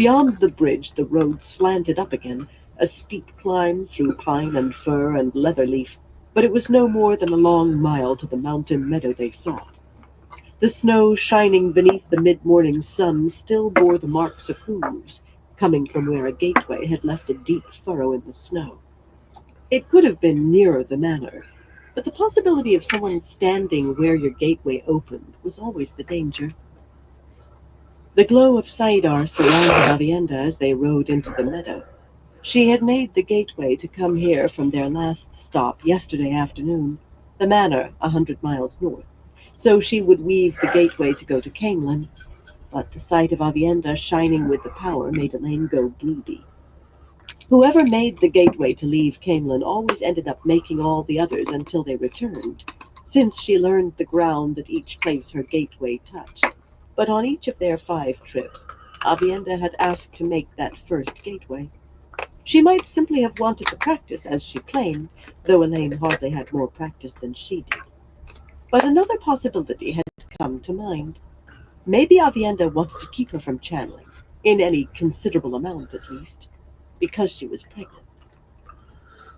Beyond the bridge the road slanted up again, a steep climb through pine and fir and leather leaf, but it was no more than a long mile to the mountain meadow they sought. The snow shining beneath the mid-morning sun still bore the marks of hooves, coming from where a gateway had left a deep furrow in the snow. It could have been nearer the manor, but the possibility of someone standing where your gateway opened was always the danger. The glow of Saidar surrounded Avienda as they rode into the meadow. She had made the gateway to come here from their last stop yesterday afternoon, the manor 100 miles north, so she would weave the gateway to go to Camelin, but the sight of Avienda shining with the power made Elaine go broody. Whoever made the gateway to leave Camelin always ended up making all the others until they returned, since she learned the ground at each place her gateway touched. But on each of their 5 trips, Avienda had asked to make that first gateway. She might simply have wanted to practice, as she claimed, though Elaine hardly had more practice than she did. But another possibility had come to mind. Maybe Avienda wanted to keep her from channeling, in any considerable amount at least, because she was pregnant.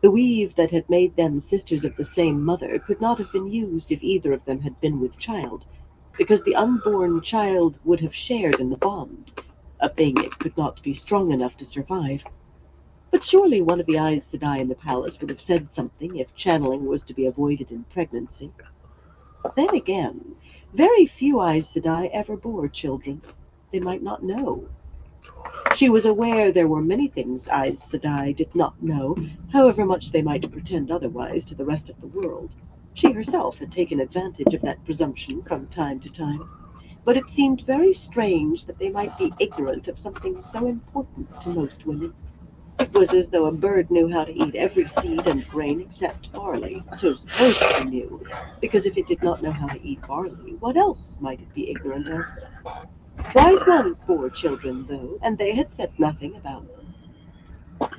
The weave that had made them sisters of the same mother could not have been used if either of them had been with child, because the unborn child would have shared in the bond, a thing it could not be strong enough to survive. But surely one of the Aes Sedai in the palace would have said something if channeling was to be avoided in pregnancy. Then again, very few Aes Sedai ever bore children. They might not know. She was aware there were many things Aes Sedai did not know, however much they might pretend otherwise to the rest of the world. She herself had taken advantage of that presumption from time to time, but it seemed very strange that they might be ignorant of something so important to most women. It was as though a bird knew how to eat every seed and grain except barley, so supposedly knew, because if it did not know how to eat barley, what else might it be ignorant of? Wise ones bore children, though, and they had said nothing about them.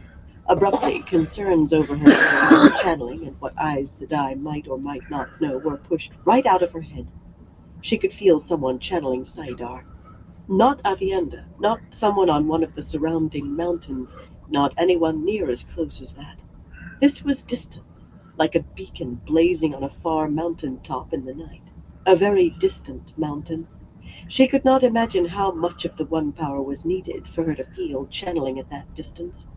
Abruptly, concerns over her channeling and what Aes Sedai might or might not know were pushed right out of her head. She could feel someone channeling Saidar. Not Avienda, not someone on one of the surrounding mountains, not anyone near as close as that. This was distant, like a beacon blazing on a far mountain top in the night. A very distant mountain. She could not imagine how much of the one power was needed for her to feel channeling at that distance.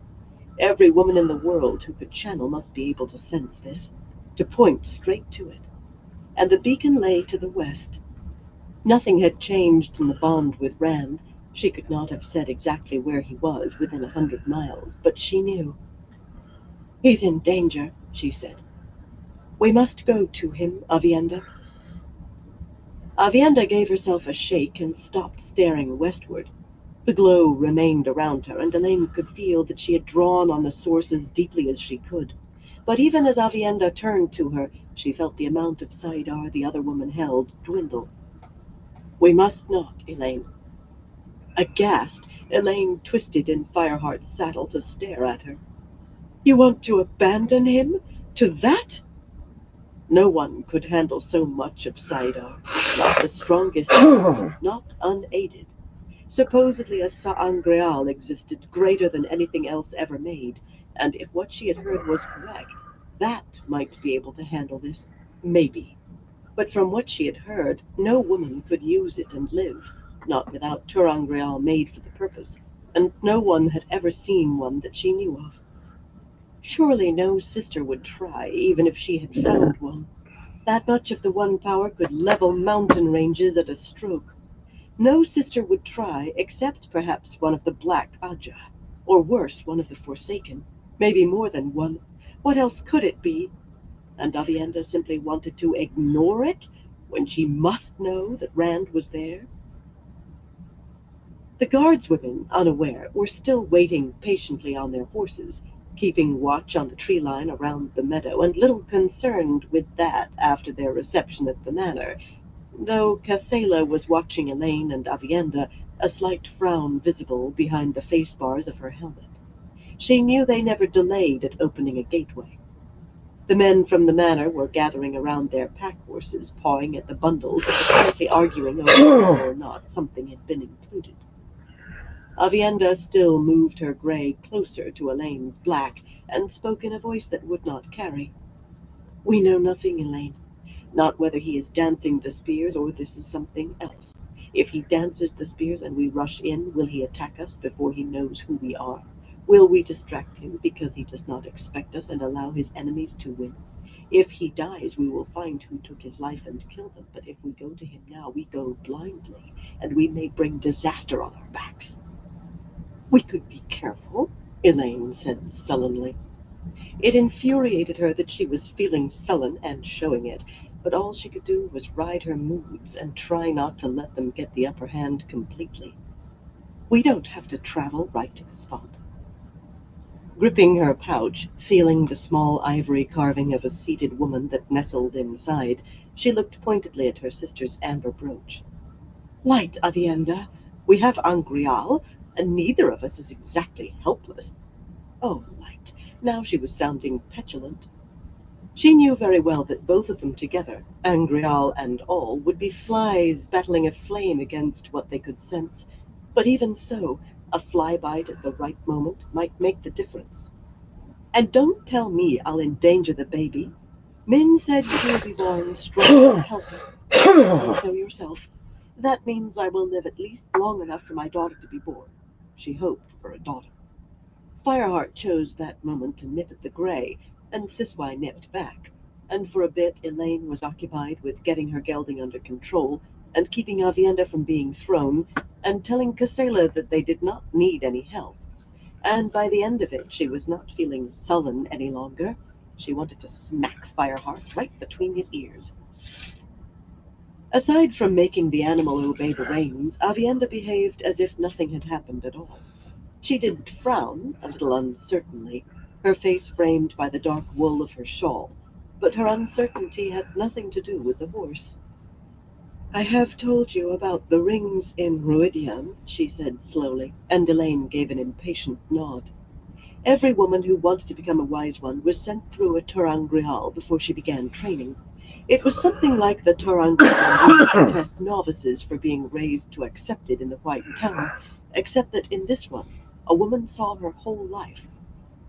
Every woman in the world who could channel must be able to sense this, to point straight to it. And the beacon lay to the west. Nothing had changed in the bond with Rand. She could not have said exactly where he was within 100 miles, but she knew. "He's in danger," she said. "We must go to him, Avienda." Avienda gave herself a shake and stopped staring westward. The glow remained around her, and Elaine could feel that she had drawn on the source as deeply as she could. But even as Avienda turned to her, she felt the amount of Saidar the other woman held dwindle. "We must not, Elaine." Aghast, Elaine twisted in Fireheart's saddle to stare at her. "You want to abandon him? To that?" No one could handle so much of Saidar, not the strongest, not unaided. Supposedly a Sa'angreal existed greater than anything else ever made, and if what she had heard was correct, that might be able to handle this. Maybe. But from what she had heard, no woman could use it and live, not without Turangreal made for the purpose, and no one had ever seen one that she knew of. Surely no sister would try, even if she had found one. That much of the one power could level mountain ranges at a stroke. No sister would try, except perhaps one of the Black Aja, or worse, one of the Forsaken, maybe more than one. What else could it be? And Avienda simply wanted to ignore it when she must know that Rand was there? The guardswomen, unaware, were still waiting patiently on their horses, keeping watch on the tree line around the meadow, and little concerned with that after their reception at the manor, though Casella was watching Elaine and Avienda, a slight frown visible behind the face bars of her helmet. She knew they never delayed at opening a gateway. The men from the manor were gathering around their pack horses, pawing at the bundles, and apparently arguing over whether or not something had been included. Avienda still moved her gray closer to Elaine's black, and spoke in a voice that would not carry. "We know nothing, Elaine. Not whether he is dancing the spears or this is something else. If he dances the spears and we rush in, will he attack us before he knows who we are? Will we distract him because he does not expect us and allow his enemies to win? If he dies, we will find who took his life and kill them, but if we go to him now, we go blindly, and we may bring disaster on our backs." "We could be careful," Elaine said sullenly. It infuriated her that she was feeling sullen and showing it, but all she could do was ride her moods and try not to let them get the upper hand completely. "We don't have to travel right to the spot." Gripping her pouch, feeling the small ivory carving of a seated woman that nestled inside, she looked pointedly at her sister's amber brooch. "Light, Avienda. We have Angreal, and neither of us is exactly helpless." Oh, Light. Now she was sounding petulant. She knew very well that both of them together, Angreal and all, would be flies battling a flame against what they could sense. But even so, a fly bite at the right moment might make the difference. "And don't tell me I'll endanger the baby. Min said she'll be born strong and healthy. Say so yourself. That means I will live at least long enough for my daughter to be born." She hoped for a daughter. Fireheart chose that moment to nip at the gray, and Siswai nipped back, and for a bit Elaine was occupied with getting her gelding under control, and keeping Avienda from being thrown, and telling Casela that they did not need any help. And by the end of it, she was not feeling sullen any longer. She wanted to smack Fireheart right between his ears. Aside from making the animal obey the reins, Avienda behaved as if nothing had happened at all. She did frown, a little uncertainly, her face framed by the dark wool of her shawl, but her uncertainty had nothing to do with the horse. "I have told you about the rings in Ruidian," she said slowly, and Elaine gave an impatient nod. Every woman who wanted to become a wise one was sent through a Turangrial before she began training. It was something like the Turangrial used to test novices for being raised to accepted in the White Town, except that in this one, a woman saw her whole life.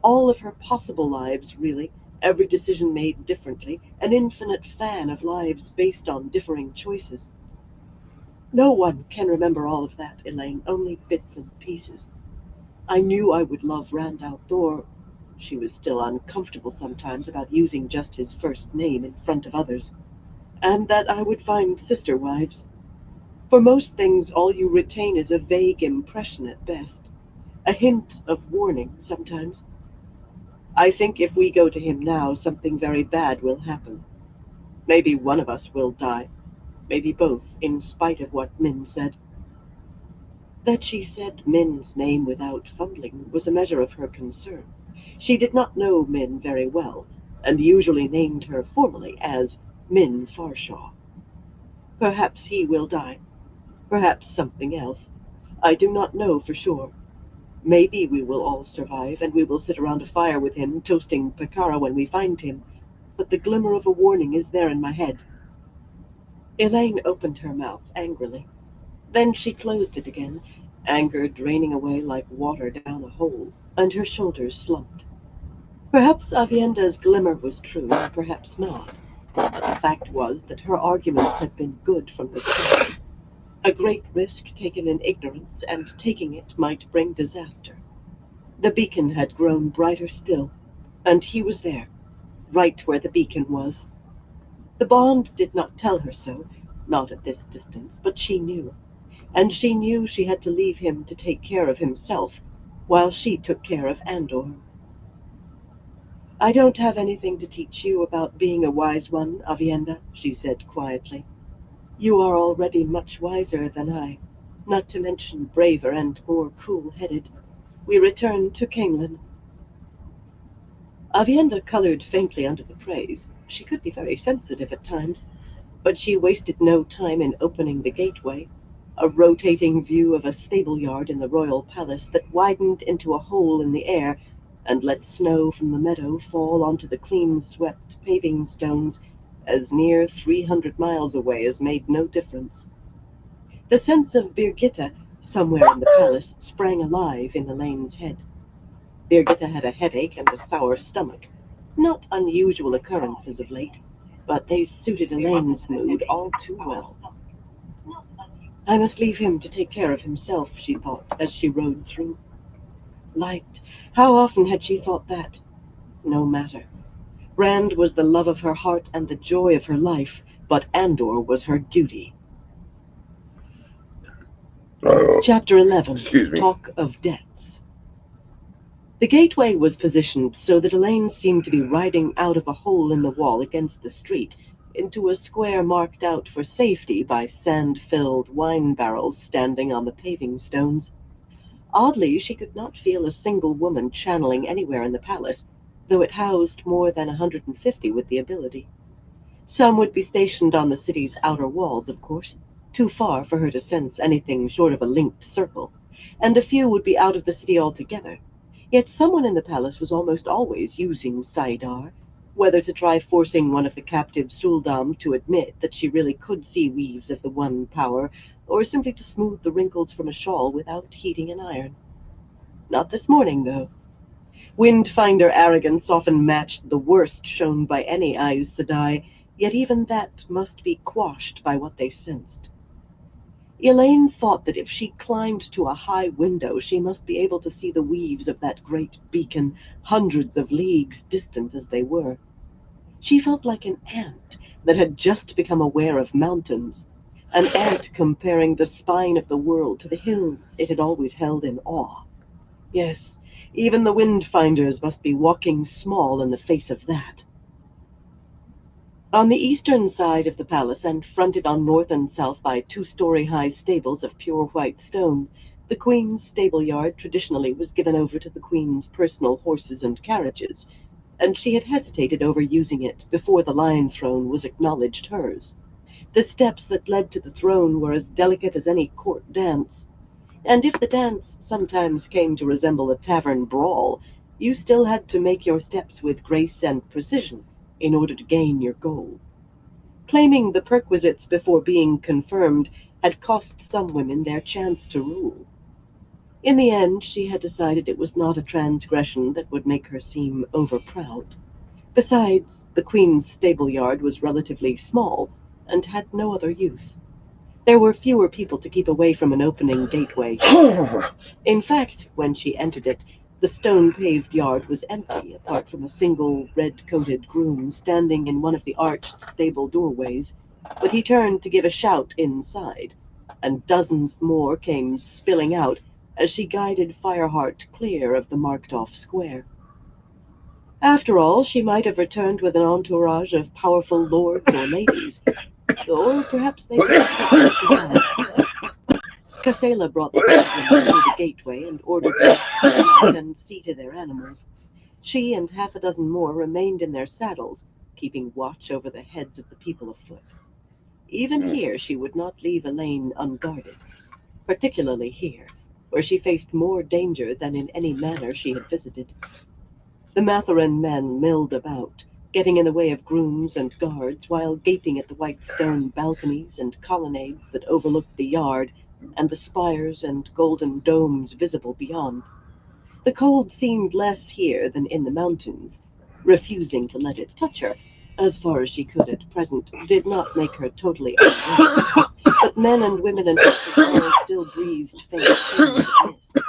All of her possible lives, really, every decision made differently, an infinite fan of lives based on differing choices. "No one can remember all of that, Elaine, only bits and pieces. I knew I would love Randall Thor." She was still uncomfortable sometimes about using just his first name in front of others. "And that I would find sister wives. For most things, all you retain is a vague impression at best, a hint of warning sometimes. I think if we go to him now, something very bad will happen. Maybe one of us will die, maybe both, in spite of what Min said." That she said Min's name without fumbling was a measure of her concern. She did not know Min very well, and usually named her formally as Min Farshaw. "Perhaps he will die. Perhaps something else. I do not know for sure. Maybe we will all survive, and we will sit around a fire with him, toasting Pekara when we find him. But the glimmer of a warning is there in my head." Elaine opened her mouth angrily. Then she closed it again, anger draining away like water down a hole, and her shoulders slumped. Perhaps Avienda's glimmer was true, and perhaps not. But the fact was that her arguments had been good from the start. A great risk taken in ignorance, and taking it might bring disaster. The beacon had grown brighter still, and he was there, right where the beacon was. The bond did not tell her so, not at this distance, but she knew. And she knew she had to leave him to take care of himself, while she took care of Andor. "I don't have anything to teach you about being a wise one, Avienda," she said quietly. "You are already much wiser than I, not to mention braver and more cool-headed. We return to Camelin." Avienda colored faintly under the praise. She could be very sensitive at times, but she wasted no time in opening the gateway, a rotating view of a stable-yard in the royal palace that widened into a hole in the air and let snow from the meadow fall onto the clean-swept paving stones as near 300 miles away as made no difference. The sense of Birgitta, somewhere in the palace, sprang alive in Elaine's head. Birgitta had a headache and a sour stomach. Not unusual occurrences of late, but they suited Elaine's mood all too well. I must leave him to take care of himself, she thought, as she rode through. Light. How often had she thought that? No matter. Rand was the love of her heart and the joy of her life, but Andor was her duty. Chapter 11. Talk of Debts. The gateway was positioned so that Elaine seemed to be riding out of a hole in the wall against the street into a square marked out for safety by sand-filled wine barrels standing on the paving stones. Oddly, she could not feel a single woman channeling anywhere in the palace, though it housed more than 150 with the ability. Some would be stationed on the city's outer walls, of course, too far for her to sense anything short of a linked circle, and a few would be out of the city altogether. Yet someone in the palace was almost always using Saidar, whether to try forcing one of the captive Suldam to admit that she really could see weaves of the one power, or simply to smooth the wrinkles from a shawl without heating an iron. Not this morning, though. Windfinder arrogance often matched the worst shown by any Aes Sedai, yet even that must be quashed by what they sensed. Elaine thought that if she climbed to a high window, she must be able to see the weaves of that great beacon, hundreds of leagues distant as they were. She felt like an ant that had just become aware of mountains, an ant comparing the spine of the world to the hills it had always held in awe. Yes, even the Windfinders must be walking small in the face of that. On the eastern side of the palace, and fronted on north and south by two-story-high stables of pure white stone, the Queen's stable-yard traditionally was given over to the Queen's personal horses and carriages, and she had hesitated over using it before the Lion Throne was acknowledged hers. The steps that led to the throne were as delicate as any court dance, and if the dance sometimes came to resemble a tavern brawl, you still had to make your steps with grace and precision in order to gain your goal. Claiming the perquisites before being confirmed had cost some women their chance to rule. In the end, she had decided it was not a transgression that would make her seem overproud. Besides, the Queen's stable-yard was relatively small and had no other use. There were fewer people to keep away from an opening gateway. In fact, when she entered it, the stone-paved yard was empty, apart from a single red-coated groom standing in one of the arched stable doorways, but he turned to give a shout inside, and dozens more came spilling out as she guided Fireheart clear of the marked-off square. After all, she might have returned with an entourage of powerful lords or ladies, or perhaps they could have survived. Casela brought the pilgrims to the gateway and ordered them to come out and see to their animals. She and half a dozen more remained in their saddles, keeping watch over the heads of the people afoot. Even here she would not leave Elaine unguarded, particularly here, where she faced more danger than in any manor she had visited. The Matheran men milled about, getting in the way of grooms and guards while gaping at the white stone balconies and colonnades that overlooked the yard and the spires and golden domes visible beyond. The cold seemed less here than in the mountains. Refusing to let it touch her, as far as she could at present, did not make her totally unwell. But men and women and girls still breathed faint fumes of mist.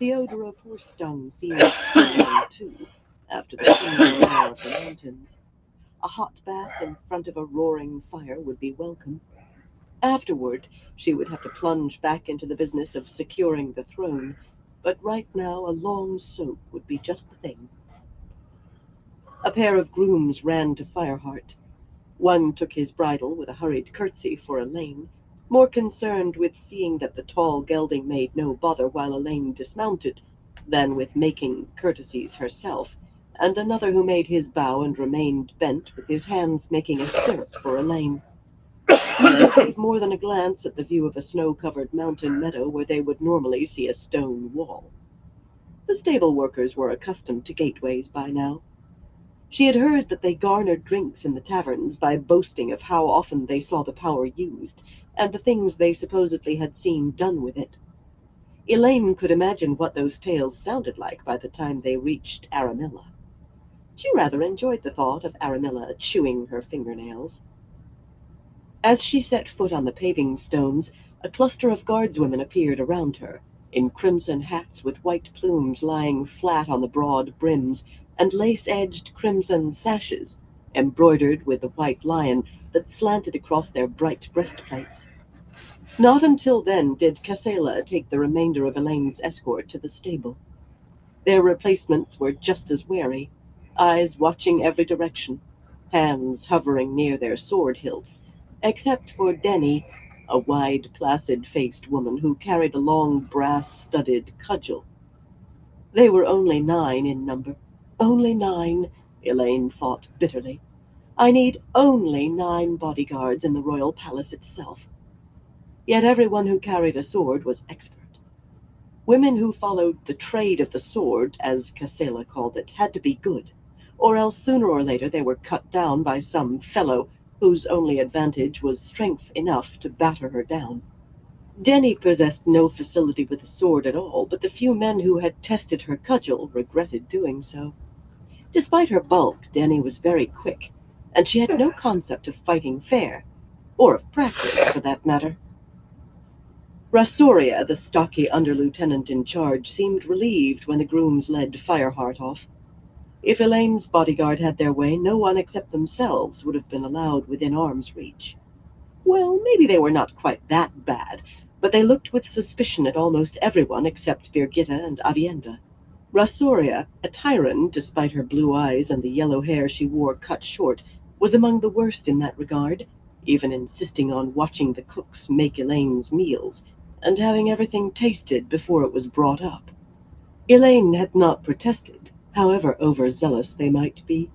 The odor of horse dung seemed strong, too, after the cool air of the mountains. A hot bath in front of a roaring fire would be welcome. Afterward, she would have to plunge back into the business of securing the throne, but right now a long soak would be just the thing. A pair of grooms ran to Fireheart. One took his bridle with a hurried curtsy for Elaine, more concerned with seeing that the tall gelding made no bother while Elaine dismounted than with making courtesies herself, and another who made his bow and remained bent with his hands making a stirrup for Elaine. They gave more than a glance at the view of a snow-covered mountain meadow where they would normally see a stone wall. The stable workers were accustomed to gateways by now. She had heard that they garnered drinks in the taverns by boasting of how often they saw the power used, and the things they supposedly had seen done with it. Elaine could imagine what those tales sounded like by the time they reached Aramilla. She rather enjoyed the thought of Aramilla chewing her fingernails. As she set foot on the paving stones, a cluster of guardswomen appeared around her, in crimson hats with white plumes lying flat on the broad brims, and lace-edged crimson sashes, embroidered with the white lion that slanted across their bright breastplates. Not until then did Casella take the remainder of Elaine's escort to the stable. Their replacements were just as wary, eyes watching every direction, hands hovering near their sword hilts, except for Denny, a wide, placid-faced woman who carried a long brass-studded cudgel. They were only 9 in number. Only 9, Elaine thought bitterly. I need only 9 bodyguards in the royal palace itself. Yet everyone who carried a sword was expert. Women who followed the trade of the sword, as Casella called it, had to be good, or else sooner or later they were cut down by some fellow whose only advantage was strength enough to batter her down. Denny possessed no facility with the sword at all, but the few men who had tested her cudgel regretted doing so. Despite her bulk, Denny was very quick, and she had no concept of fighting fair, or of practice, for that matter. Rasuria, the stocky under-lieutenant in charge, seemed relieved when the grooms led Fireheart off. If Elaine's bodyguard had their way, no one except themselves would have been allowed within arm's reach. Well, maybe they were not quite that bad, but they looked with suspicion at almost everyone except Birgitta and Avienda. Rasuria, a Tyran despite her blue eyes and the yellow hair she wore cut short, was among the worst in that regard, even insisting on watching the cooks make Elaine's meals, and having everything tasted before it was brought up. Elaine had not protested, however overzealous they might be.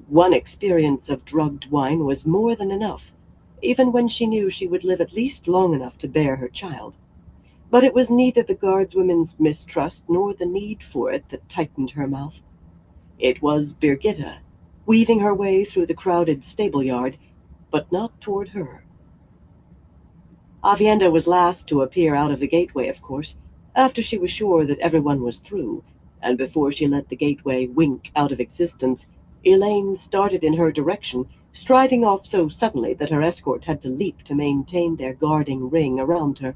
One experience of drugged wine was more than enough, even when she knew she would live at least long enough to bear her child. But it was neither the guardswomen's mistrust nor the need for it that tightened her mouth. It was Birgitta, weaving her way through the crowded stable-yard, but not toward her. Avienda was last to appear out of the gateway, of course, after she was sure that everyone was through, and before she let the gateway wink out of existence, Elaine started in her direction, striding off so suddenly that her escort had to leap to maintain their guarding ring around her.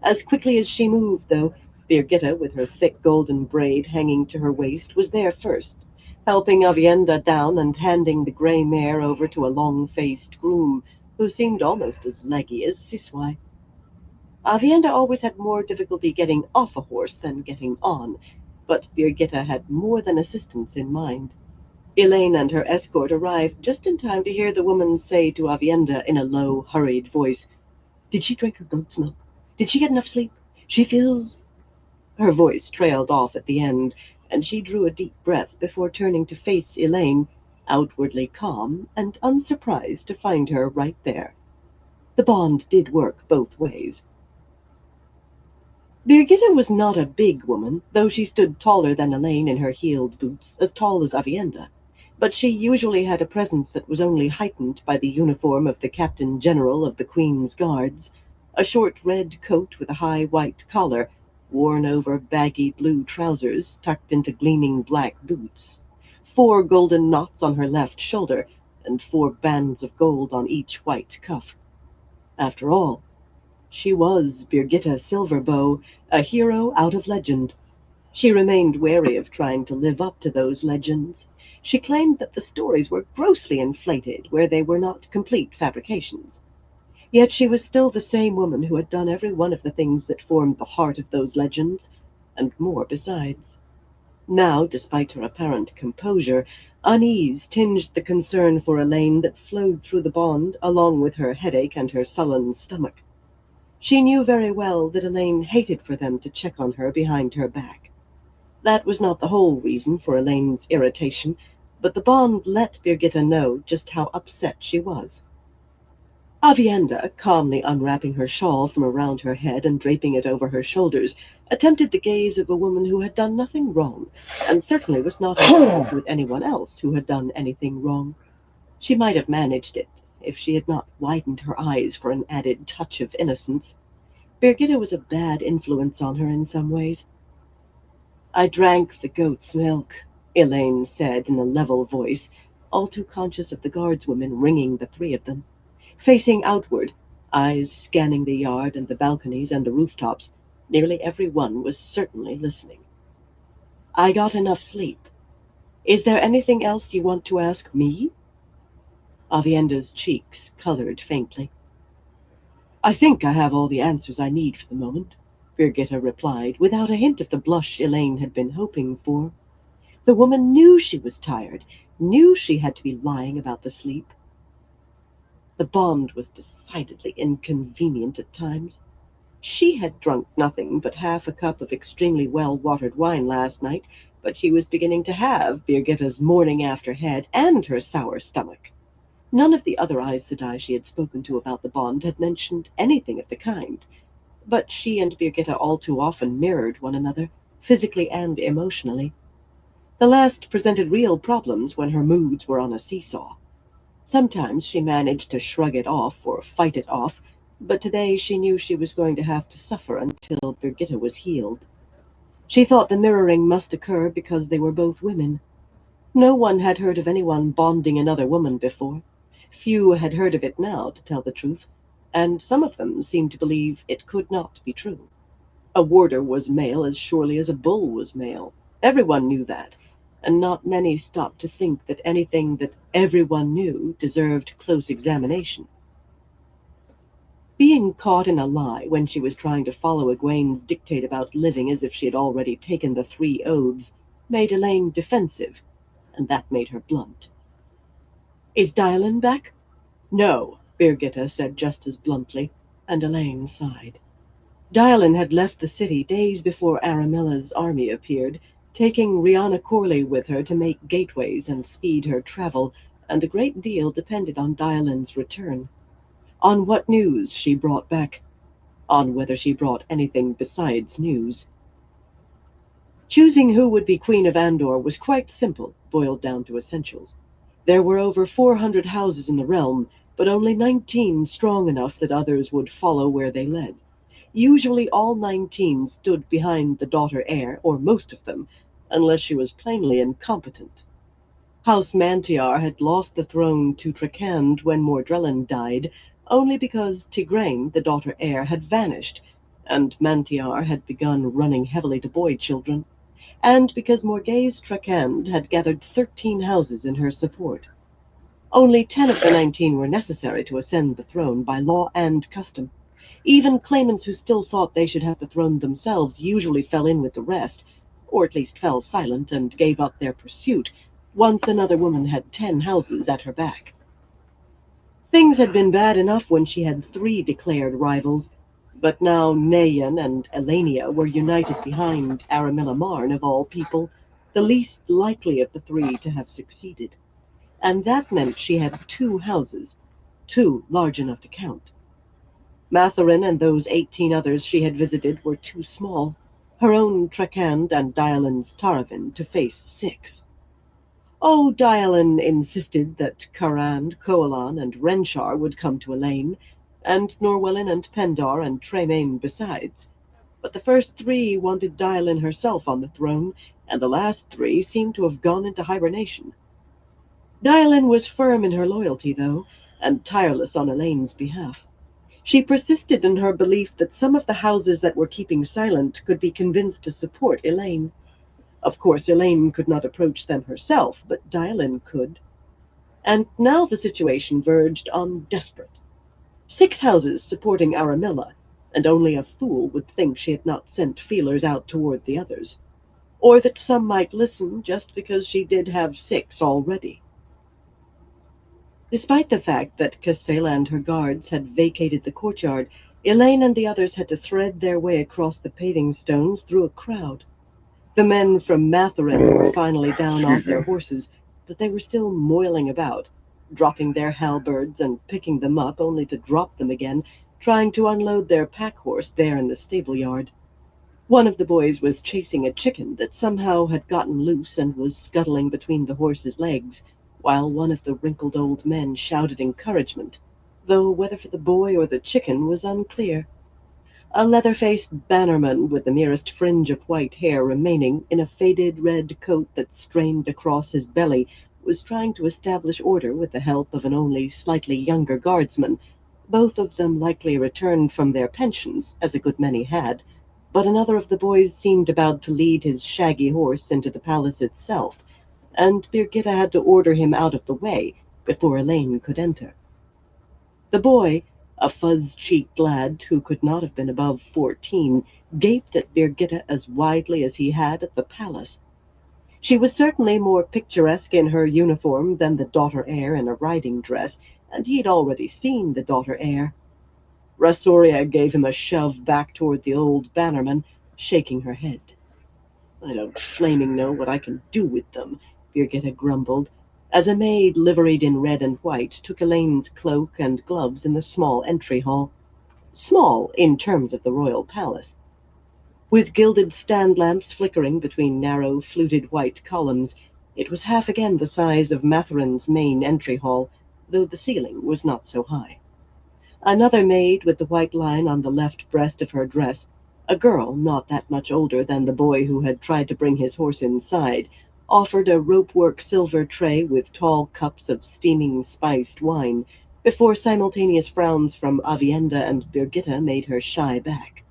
As quickly as she moved, though, Birgitta, with her thick golden braid hanging to her waist, was there first, helping Avienda down and handing the gray mare over to a long-faced groom, who seemed almost as leggy as Siswai. Avienda always had more difficulty getting off a horse than getting on, but Birgitta had more than assistance in mind. Elaine and her escort arrived just in time to hear the woman say to Avienda in a low, hurried voice, "Did she drink her goat's milk? Did she get enough sleep? She feels—" Her voice trailed off at the end, and she drew a deep breath before turning to face Elaine, outwardly calm and unsurprised to find her right there. The bond did work both ways. Birgitta was not a big woman, though she stood taller than Elaine in her heeled boots, as tall as Avienda, but she usually had a presence that was only heightened by the uniform of the Captain General of the Queen's Guards, a short red coat with a high white collar, worn over baggy blue trousers tucked into gleaming black boots, 4 golden knots on her left shoulder, and 4 bands of gold on each white cuff. After all, she was Birgitta Silverbow, a hero out of legend. She remained wary of trying to live up to those legends. She claimed that the stories were grossly inflated where they were not complete fabrications. Yet she was still the same woman who had done every one of the things that formed the heart of those legends, and more besides. Now, despite her apparent composure, unease tinged the concern for Elaine that flowed through the bond along with her headache and her sullen stomach. She knew very well that Elaine hated for them to check on her behind her back. That was not the whole reason for Elaine's irritation, but the bond let Birgitta know just how upset she was. Avienda, calmly unwrapping her shawl from around her head and draping it over her shoulders, attempted the gaze of a woman who had done nothing wrong, and certainly was not involved with anyone else who had done anything wrong. She might have managed it, if she had not widened her eyes for an added touch of innocence. Birgitta was a bad influence on her in some ways. "I drank the goat's milk," Elaine said in a level voice, all too conscious of the guardswomen ringing the three of them. Facing outward, eyes scanning the yard and the balconies and the rooftops, nearly every one was certainly listening. "I got enough sleep. Is there anything else you want to ask me?" Avienda's cheeks colored faintly. "I think I have all the answers I need for the moment," Birgitta replied, without a hint of the blush Elaine had been hoping for. The woman knew she was tired, knew she had to be lying about the sleep. The bond was decidedly inconvenient at times. She had drunk nothing but half a cup of extremely well-watered wine last night, but she was beginning to have Birgitta's morning after head and her sour stomach. None of the other Aes Sedai she had spoken to about the bond had mentioned anything of the kind, but she and Birgitta all too often mirrored one another, physically and emotionally. The last presented real problems when her moods were on a seesaw. Sometimes she managed to shrug it off or fight it off, but today she knew she was going to have to suffer until Birgitta was healed. She thought the mirroring must occur because they were both women. No one had heard of anyone bonding another woman before. Few had heard of it now, to tell the truth, and some of them seemed to believe it could not be true. A warder was male as surely as a bull was male. Everyone knew that, and not many stopped to think that anything that everyone knew deserved close examination. Being caught in a lie when she was trying to follow Egwene's dictate about living as if she had already taken the 3 oaths made Elaine defensive, and that made her blunt. "Is Dylan back?" "No," Birgitta said just as bluntly, and Elaine sighed. Dylan had left the city days before Aramilla's army appeared, taking Rihanna Corley with her to make gateways and speed her travel, and a great deal depended on Dylan's return. On what news she brought back. On whether she brought anything besides news. Choosing who would be Queen of Andor was quite simple, boiled down to essentials. There were over 400 houses in the realm, but only 19 strong enough that others would follow where they led. Usually all 19 stood behind the daughter heir, or most of them, unless she was plainly incompetent. House Mantiar had lost the throne to Trakand when Mordrellin died, only because Tigraine, the daughter heir, had vanished, and Mantiar had begun running heavily to boy children, and because Morghese Trakand had gathered 13 houses in her support. Only 10 of the 19 were necessary to ascend the throne by law and custom. Even claimants who still thought they should have the throne themselves usually fell in with the rest, or at least fell silent and gave up their pursuit, once another woman had 10 houses at her back. Things had been bad enough when she had 3 declared rivals, but now Nayan and Elenia were united behind Aramilla Marn, of all people, the least likely of the 3 to have succeeded. And that meant she had 2 houses, 2 large enough to count. Mathurin and those 18 others she had visited were too small, her own Trakand and Dyalan's Taravin to face 6. Oh, Dyalan insisted that Karand, Koalan, and Renshar would come to Elaine, and Norwellin and Pendar and Tremaine besides. But the first 3 wanted Dyalan herself on the throne, and the last 3 seemed to have gone into hibernation. Dyalan was firm in her loyalty, though, and tireless on Elaine's behalf. She persisted in her belief that some of the houses that were keeping silent could be convinced to support Elaine. Of course, Elaine could not approach them herself, but Dyalan could. And now the situation verged on desperate. 6 houses supporting Aramilla, and only a fool would think she had not sent feelers out toward the others. Or that some might listen just because she did have 6 already. Despite the fact that Kassela and her guards had vacated the courtyard, Elaine and the others had to thread their way across the paving stones through a crowd. The men from Mathurin were finally down off their horses, but they were still moiling about, dropping their halberds and picking them up only to drop them again, trying to unload their pack-horse there in the stable-yard. One of the boys was chasing a chicken that somehow had gotten loose and was scuttling between the horse's legs, while one of the wrinkled old men shouted encouragement, though whether for the boy or the chicken was unclear. A leather-faced bannerman with the merest fringe of white hair remaining in a faded red coat that strained across his belly was trying to establish order with the help of an only slightly younger guardsman, both of them likely returned from their pensions, as a good many had, but another of the boys seemed about to lead his shaggy horse into the palace itself, and Birgitta had to order him out of the way before Elaine could enter. The boy, a fuzz-cheeked lad who could not have been above 14, gaped at Birgitta as widely as he had at the palace. She was certainly more picturesque in her uniform than the daughter heir in a riding dress, and he'd already seen the daughter heir. Rasuria gave him a shove back toward the old bannerman, shaking her head. "I don't flaming know what I can do with them," Birgitta grumbled, as a maid liveried in red and white took Elaine's cloak and gloves in the small entry hall. Small in terms of the royal palace. With gilded stand lamps flickering between narrow, fluted white columns, it was half again the size of Matherin's main entry hall, though the ceiling was not so high. Another maid with the white line on the left breast of her dress, a girl not that much older than the boy who had tried to bring his horse inside, offered a ropework silver tray with tall cups of steaming spiced wine, before simultaneous frowns from Avienda and Birgitta made her shy back.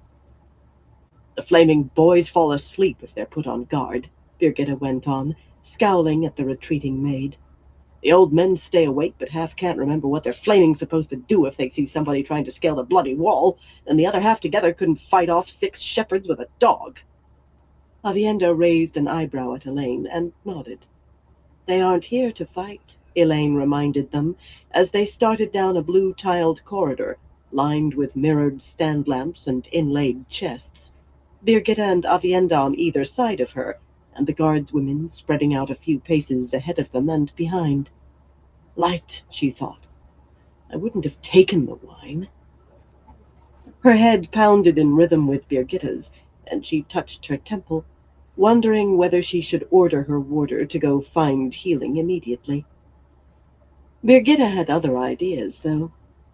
"The flaming boys fall asleep if they're put on guard," Birgitta went on, scowling at the retreating maid. "The old men stay awake, but half can't remember what they're flaming supposed to do if they see somebody trying to scale the bloody wall, and the other half together couldn't fight off 6 shepherds with a dog." Avienda raised an eyebrow at Elaine and nodded. "They aren't here to fight," Elaine reminded them, as they started down a blue-tiled corridor, lined with mirrored stand lamps and inlaid chests. Birgitta and Avienda on either side of her, and the guardswomen spreading out a few paces ahead of them and behind. Light, she thought. I wouldn't have taken the wine. Her head pounded in rhythm with Birgitta's, and she touched her temple, wondering whether she should order her warder to go find healing immediately. Birgitta had other ideas, though.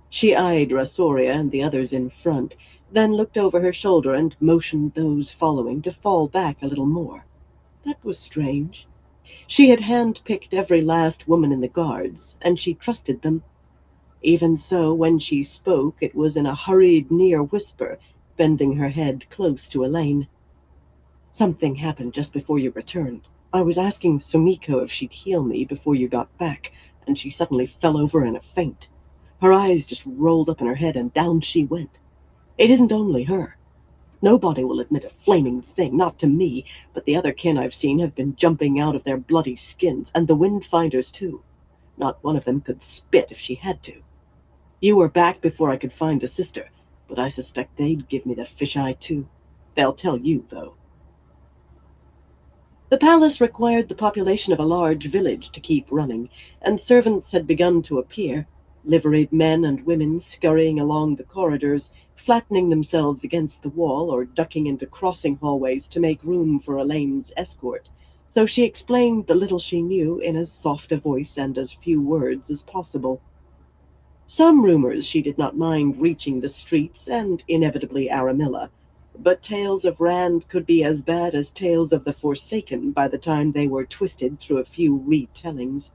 She eyed Rasuria and the others in front, then looked over her shoulder and motioned those following to fall back a little more. That was strange. She had hand-picked every last woman in the guards, and she trusted them. Even so, when she spoke, it was in a hurried, near whisper, bending her head close to Elaine. "Something happened just before you returned. I was asking Sumiko if she'd heal me before you got back, and she suddenly fell over in a faint. Her eyes just rolled up in her head, and down she went. It isn't only her. Nobody will admit a flaming thing, not to me, but the other kin I've seen have been jumping out of their bloody skins, and the Windfinders too. Not one of them could spit if she had to. You were back before I could find a sister, but I suspect they'd give me the fish-eye too. They'll tell you, though." The palace required the population of a large village to keep running, and servants had begun to appear, liveried men and women scurrying along the corridors, flattening themselves against the wall or ducking into crossing hallways to make room for Elaine's escort, so she explained the little she knew in as soft a voice and as few words as possible. Some rumors she did not mind reaching the streets and inevitably Aramilla, but tales of Rand could be as bad as tales of the Forsaken by the time they were twisted through a few retellings.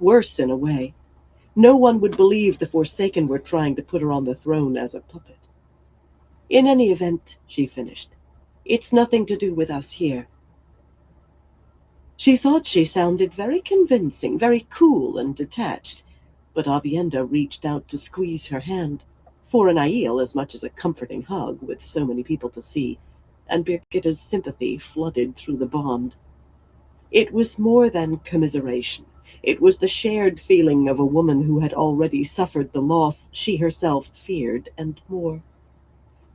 Worse in a way. No one would believe the Forsaken were trying to put her on the throne as a puppet. "In any event," she finished, "it's nothing to do with us here." She thought she sounded very convincing, very cool and detached, but Avienda reached out to squeeze her hand, for an Aiel as much as a comforting hug with so many people to see, and Birgitta's sympathy flooded through the bond. It was more than commiseration. It was the shared feeling of a woman who had already suffered the loss she herself feared, and more.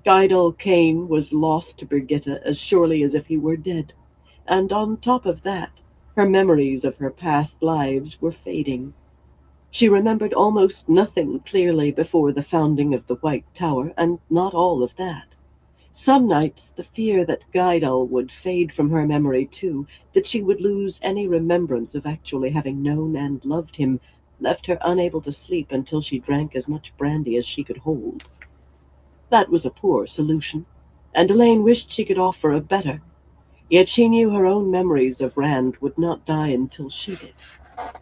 Guidal Kane was lost to Birgitta as surely as if he were dead, and on top of that, her memories of her past lives were fading. She remembered almost nothing clearly before the founding of the White Tower, and not all of that. Some nights the fear that Guidal would fade from her memory too, that she would lose any remembrance of actually having known and loved him, left her unable to sleep until she drank as much brandy as she could hold. That was a poor solution, and Elaine wished she could offer a better. Yet she knew her own memories of Rand would not die until she did,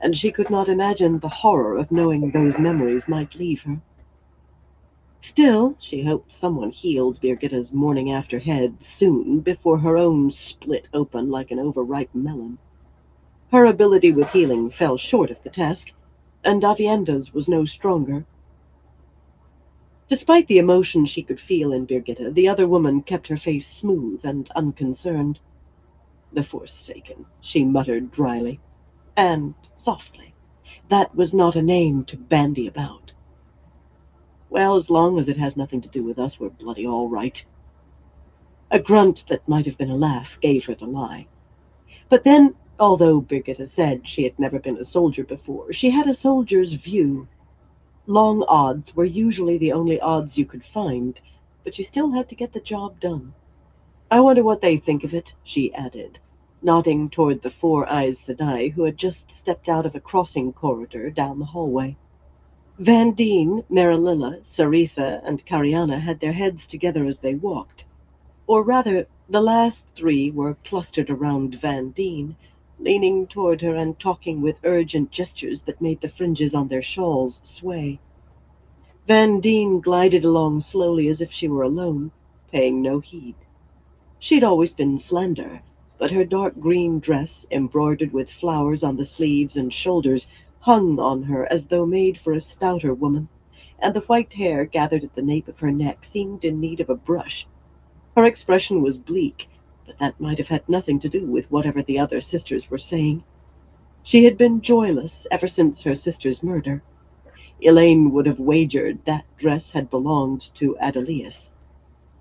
and she could not imagine the horror of knowing those memories might leave her. Still, she hoped someone healed Birgitta's morning-after head soon, before her own split open like an overripe melon. Her ability with healing fell short of the task, and Avienda's was no stronger. Despite the emotion she could feel in Birgitta, the other woman kept her face smooth and unconcerned. "The Forsaken," she muttered dryly, and softly. That was not a name to bandy about. "Well, as long as it has nothing to do with us, we're bloody all right." A grunt that might have been a laugh gave her the lie. But then, although Birgitta said she had never been a soldier before, she had a soldier's view. Long odds were usually the only odds you could find, but you still had to get the job done. "I wonder what they think of it," she added, nodding toward the four Aes Sedai who had just stepped out of a crossing corridor down the hallway. Vandene, Marililla, Saritha, and Cariana had their heads together as they walked. Or rather, the last three were clustered around Vandene, leaning toward her and talking with urgent gestures that made the fringes on their shawls sway. Vandene glided along slowly as if she were alone, paying no heed. She'd always been slender, but her dark green dress, embroidered with flowers on the sleeves and shoulders, hung on her as though made for a stouter woman, and the white hair gathered at the nape of her neck seemed in need of a brush. Her expression was bleak, but that might have had nothing to do with whatever the other sisters were saying. She had been joyless ever since her sister's murder. Elaine would have wagered that dress had belonged to Adelius.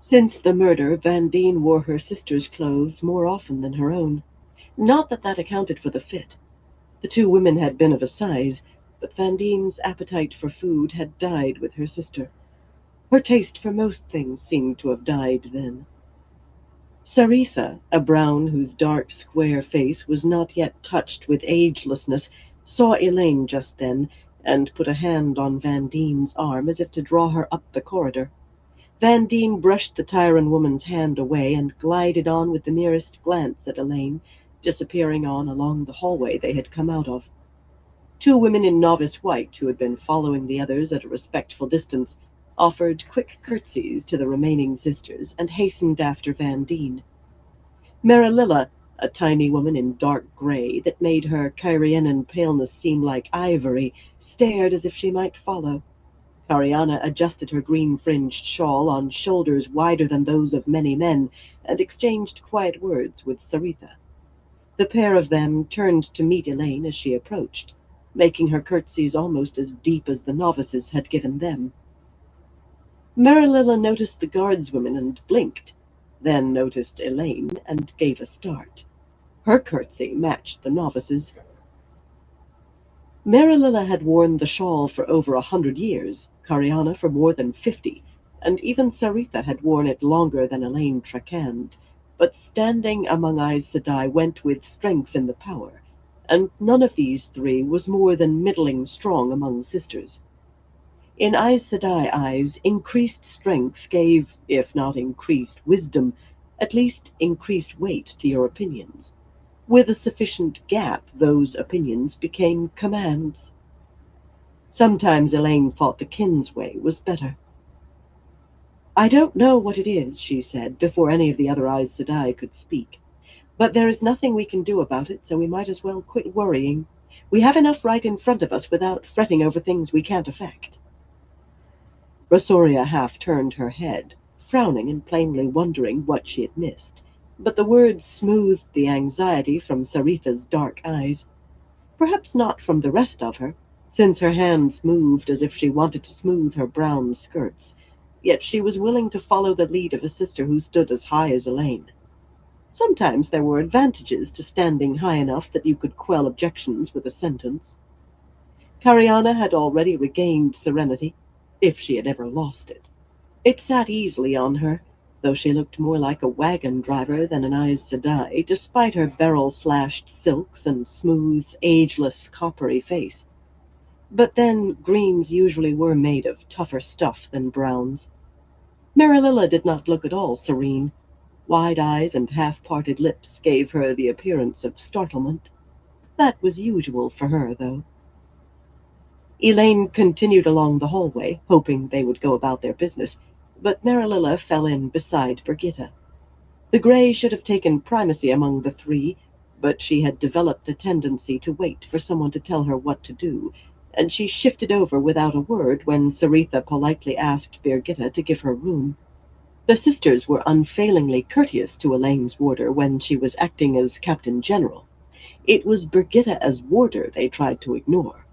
Since the murder, Vandene wore her sister's clothes more often than her own. Not that that accounted for the fit. The two women had been of a size, but Vandene's appetite for food had died with her sister. Her taste for most things seemed to have died then. Saritha, a brown whose dark, square face was not yet touched with agelessness, saw Elaine just then, and put a hand on Vandene's arm as if to draw her up the corridor. Vandene brushed the Tyran woman's hand away and glided on with the merest glance at Elaine, disappearing on along the hallway they had come out of. Two women in novice white, who had been following the others at a respectful distance, offered quick curtsies to the remaining sisters and hastened after Vandene. Marililla, a tiny woman in dark gray that made her Kyrianan paleness seem like ivory, stared as if she might follow. Cariana adjusted her green-fringed shawl on shoulders wider than those of many men, and exchanged quiet words with Saritha. The pair of them turned to meet Elaine as she approached, making her curtsies almost as deep as the novices had given them. Marililla noticed the guardswomen and blinked, then noticed Elaine and gave a start. Her curtsy matched the novices. Marililla had worn the shawl for over 100 years, Cariana for more than 50, and even Saritha had worn it longer than Elaine Trakand. But standing among Aes Sedai went with strength in the power, and none of these three was more than middling strong among sisters. In Aes Sedai eyes, increased strength gave, if not increased wisdom, at least increased weight to your opinions. With a sufficient gap, those opinions became commands. Sometimes Elaine thought the Kin's way was better. "I don't know what it is," she said, before any of the other Aes Sedai could speak. "But there is nothing we can do about it, so we might as well quit worrying. We have enough right in front of us without fretting over things we can't affect." Rosaria half turned her head, frowning and plainly wondering what she had missed. But the words smoothed the anxiety from Saritha's dark eyes. Perhaps not from the rest of her, since her hands moved as if she wanted to smooth her brown skirts. Yet she was willing to follow the lead of a sister who stood as high as Elaine. Sometimes there were advantages to standing high enough that you could quell objections with a sentence. Cariana had already regained serenity, if she had ever lost it. It sat easily on her, though she looked more like a wagon driver than an Aes Sedai, despite her beryl-slashed silks and smooth, ageless, coppery face. But then, greens usually were made of tougher stuff than browns. Marililla did not look at all serene. Wide eyes and half-parted lips gave her the appearance of startlement. That was usual for her, though. Elaine continued along the hallway, hoping they would go about their business, but Marililla fell in beside Brigitta. The Grey should have taken primacy among the three, but she had developed a tendency to wait for someone to tell her what to do, and she shifted over without a word when Saritha politely asked Birgitta to give her room. The sisters were unfailingly courteous to Elaine's warder when she was acting as Captain General. It was Birgitta as warder they tried to ignore.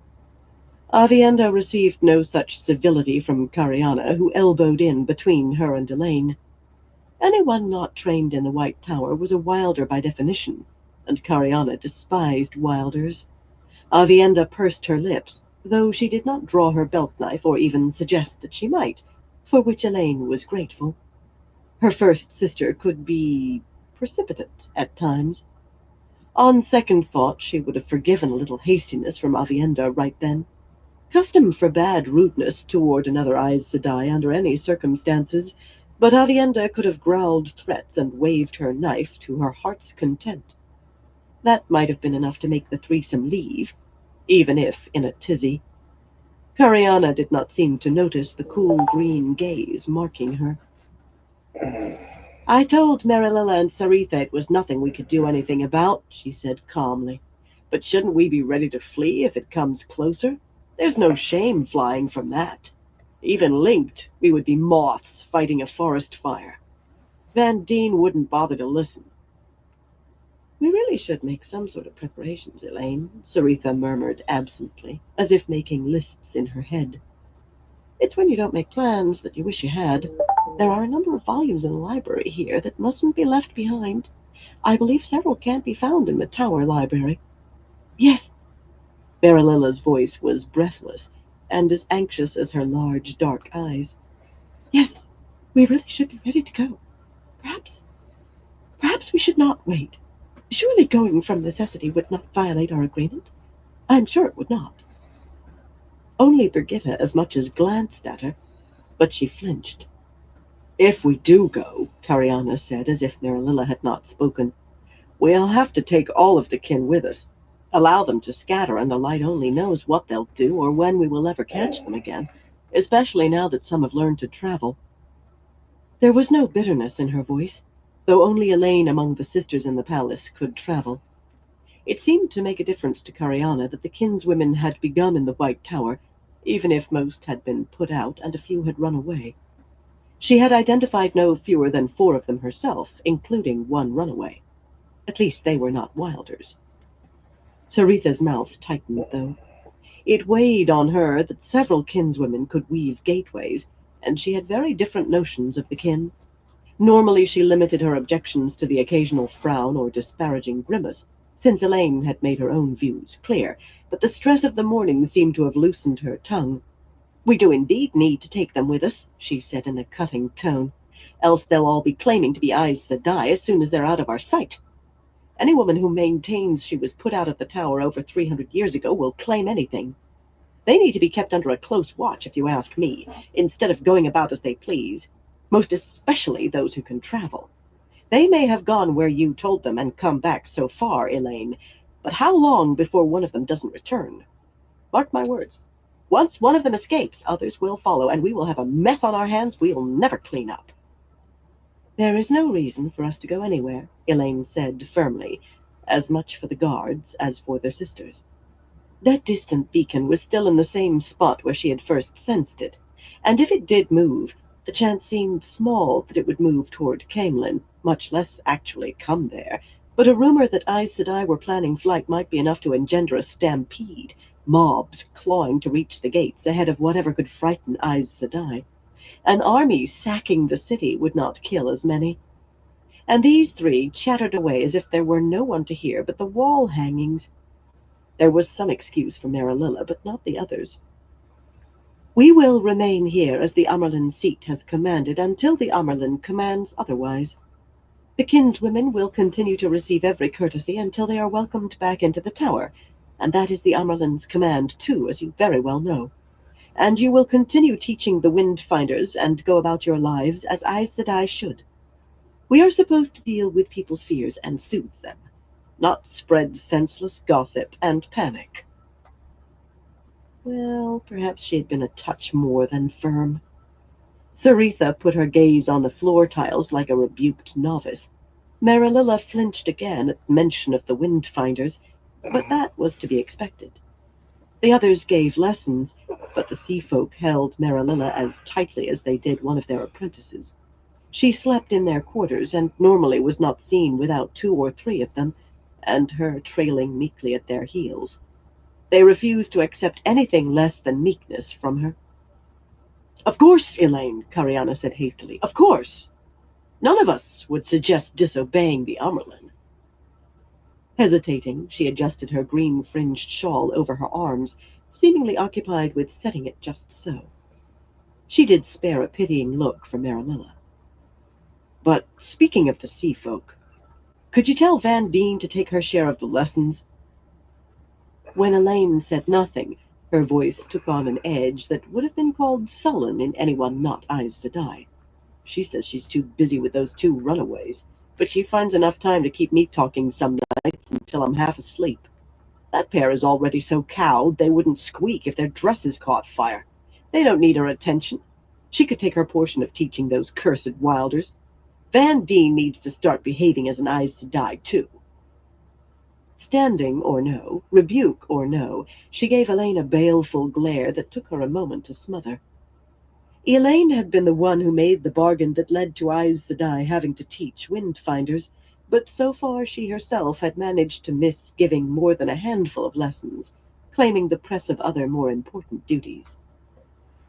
Avienda received no such civility from Cariana, who elbowed in between her and Elaine. Anyone not trained in the White Tower was a wilder by definition, and Cariana despised wilders. Avienda pursed her lips, though she did not draw her belt-knife or even suggest that she might, for which Elaine was grateful. Her first sister could be precipitate at times. On second thought, she would have forgiven a little hastiness from Avienda right then. Custom forbade rudeness toward another Aes Sedai under any circumstances, but Avienda could have growled threats and waved her knife to her heart's content. That might have been enough to make the threesome leave, even if in a tizzy. Cariana did not seem to notice the cool green gaze marking her. "I told Marililla and Saritha it was nothing we could do anything about," she said calmly. "But shouldn't we be ready to flee if it comes closer? There's no shame flying from that. Even linked, we would be moths fighting a forest fire. Van Deen wouldn't bother to listen." "We really should make some sort of preparations, Elaine," Saritha murmured absently, as if making lists in her head. "It's when you don't make plans that you wish you had. There are a number of volumes in the library here that mustn't be left behind. I believe several can't be found in the Tower Library." "Yes." Marililla's voice was breathless, and as anxious as her large, dark eyes. "Yes, we really should be ready to go. Perhaps we should not wait. Surely going from necessity would not violate our agreement? I am sure it would not." Only Brigitta as much as glanced at her, but she flinched. "If we do go," Cariana said, as if Marililla had not spoken, "we'll have to take all of the kin with us. Allow them to scatter, and the light only knows what they'll do or when we will ever catch them again, especially now that some have learned to travel." There was no bitterness in her voice, though only Elaine among the sisters in the palace could travel. It seemed to make a difference to Cariana that the kinswomen had begun in the White Tower, even if most had been put out and a few had run away. She had identified no fewer than 4 of them herself, including one runaway. At least they were not wilders. Saritha's mouth tightened, though. It weighed on her that several kinswomen could weave gateways, and she had very different notions of the kin. Normally she limited her objections to the occasional frown or disparaging grimace, since Elaine had made her own views clear, but the stress of the morning seemed to have loosened her tongue. "We do indeed need to take them with us," she said in a cutting tone. "Else they'll all be claiming to be Aes Sedai as soon as they're out of our sight. Any woman who maintains she was put out of the tower over 300 years ago will claim anything. They need to be kept under a close watch, if you ask me, instead of going about as they please, most especially those who can travel. They may have gone where you told them and come back so far, Elaine, but how long before one of them doesn't return? Mark my words. Once one of them escapes, others will follow, and we will have a mess on our hands we'll never clean up." "There is no reason for us to go anywhere," Elaine said firmly, as much for the guards as for their sisters. That distant beacon was still in the same spot where she had first sensed it, and if it did move, the chance seemed small that it would move toward Camelin, much less actually come there. But a rumor that Aes Sedai were planning flight might be enough to engender a stampede, mobs clawing to reach the gates ahead of whatever could frighten Aes Sedai. An army sacking the city would not kill as many. And these 3 chattered away as if there were no one to hear but the wall hangings. There was some excuse for Marillilla, but not the others. "We will remain here as the Amyrlin seat has commanded until the Amyrlin commands otherwise. The kinswomen will continue to receive every courtesy until they are welcomed back into the tower, and that is the Amyrlin's command too, as you very well know. And you will continue teaching the Windfinders and go about your lives as Aes Sedai should. We are supposed to deal with people's fears and soothe them, not spread senseless gossip and panic." Well, perhaps she had been a touch more than firm. Saritha put her gaze on the floor tiles like a rebuked novice. Marillilla flinched again at mention of the Windfinders, but that was to be expected. The others gave lessons, but the sea folk held Marillilla as tightly as they did one of their apprentices. She slept in their quarters, and normally was not seen without 2 or 3 of them, and her trailing meekly at their heels. They refused to accept anything less than meekness from her. "Of course, Elaine," Cariana said hastily. "Of course. None of us would suggest disobeying the Amyrlin." Hesitating, she adjusted her green-fringed shawl over her arms, seemingly occupied with setting it just so. She did spare a pitying look for Marillilla. "But speaking of the sea folk, could you tell Van Deen to take her share of the lessons?" When Elaine said nothing, her voice took on an edge that would have been called sullen in anyone not Aes Sedai. "She says she's too busy with those 2 runaways, but she finds enough time to keep me talking some nights until I'm half asleep. That pair is already so cowed they wouldn't squeak if their dresses caught fire. They don't need her attention. She could take her portion of teaching those cursed Wilders. Van Deen needs to start behaving as an Aes Sedai, too." Standing or no, rebuke or no, she gave Elaine a baleful glare that took her a moment to smother. Elaine had been the one who made the bargain that led to Aes Sedai having to teach Windfinders, but so far she herself had managed to miss giving more than a handful of lessons, claiming the press of other more important duties.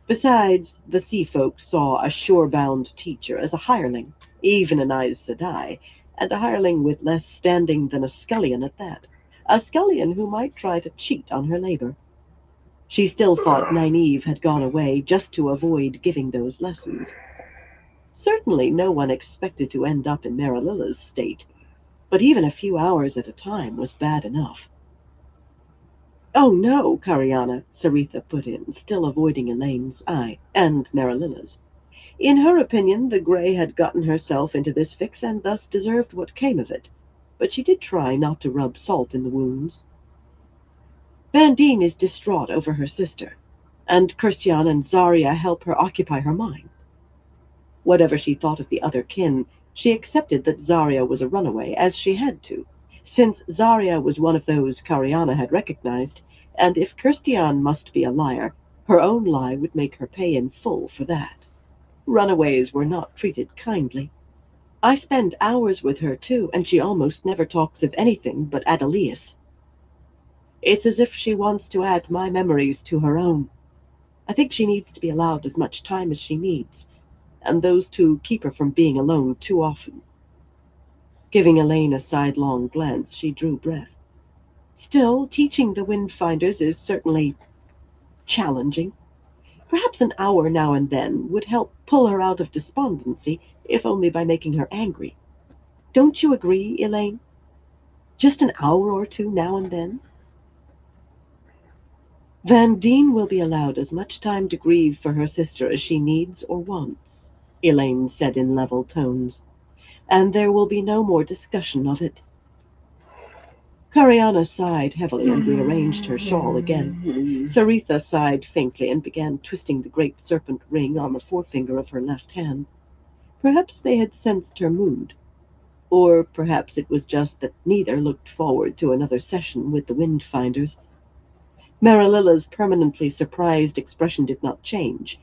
Besides, the sea folk saw a shore-bound teacher as a hireling, even an Aes Sedai, and a hireling with less standing than a scullion at that, a scullion who might try to cheat on her labor. She still thought Nynaeve had gone away just to avoid giving those lessons. Certainly no one expected to end up in Marililla's state, but even a few hours at a time was bad enough. "Oh, no, Cariana," Saritha put in, still avoiding Elaine's eye, and Marililla's. In her opinion, the Grey had gotten herself into this fix and thus deserved what came of it, but she did try not to rub salt in the wounds. "Van Deen is distraught over her sister, and Kirstian and Zarya help her occupy her mind." Whatever she thought of the other kin, she accepted that Zarya was a runaway, as she had to, since Zarya was one of those Cariana had recognized, and if Kirstian must be a liar, her own lie would make her pay in full for that. Runaways were not treated kindly. I spend hours with her, too, and she almost never talks of anything but Adelius. It's as if she wants to add my memories to her own. I think she needs to be allowed as much time as she needs, and those 2 keep her from being alone too often." Giving Elaine a sidelong glance, she drew breath. "Still, teaching the Windfinders is certainly challenging. Perhaps an hour now and then would help pull her out of despondency, if only by making her angry. Don't you agree, Elaine? Just an hour or 2 now and then?" "Van Deen will be allowed as much time to grieve for her sister as she needs or wants," Elaine said in level tones, "and there will be no more discussion of it." Cariana sighed heavily and rearranged her shawl again. Saritha sighed faintly and began twisting the great serpent ring on the forefinger of her left hand. Perhaps they had sensed her mood, or perhaps it was just that neither looked forward to another session with the Windfinders. Marililla's permanently surprised expression did not change,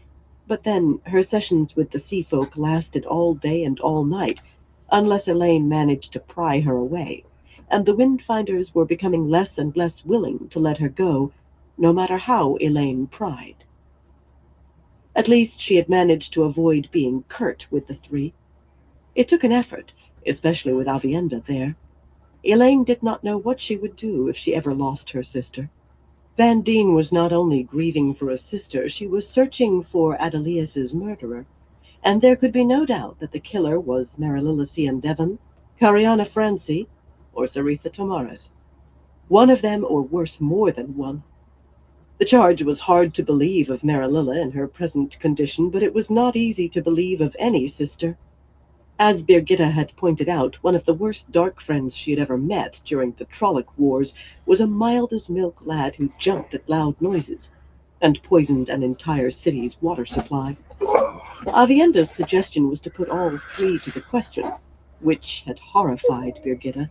but then her sessions with the sea folk lasted all day and all night, unless Elaine managed to pry her away, and the Windfinders were becoming less and less willing to let her go, no matter how Elaine pried. At least she had managed to avoid being curt with the 3. It took an effort, especially with Aviendha there. Elaine did not know what she would do if she ever lost her sister. Van Deen was not only grieving for a sister, she was searching for Adelius's murderer, and there could be no doubt that the killer was Marilyn Devon, Cariana Franci, or Saritha Tomares. One of them, or worse, more than one. The charge was hard to believe of Marililla in her present condition, but it was not easy to believe of any sister. As Birgitta had pointed out, one of the worst dark friends she had ever met during the Trolloc Wars was a mild-as-milk lad who jumped at loud noises and poisoned an entire city's water supply. Avienda's suggestion was to put all three to the question, which had horrified Birgitta.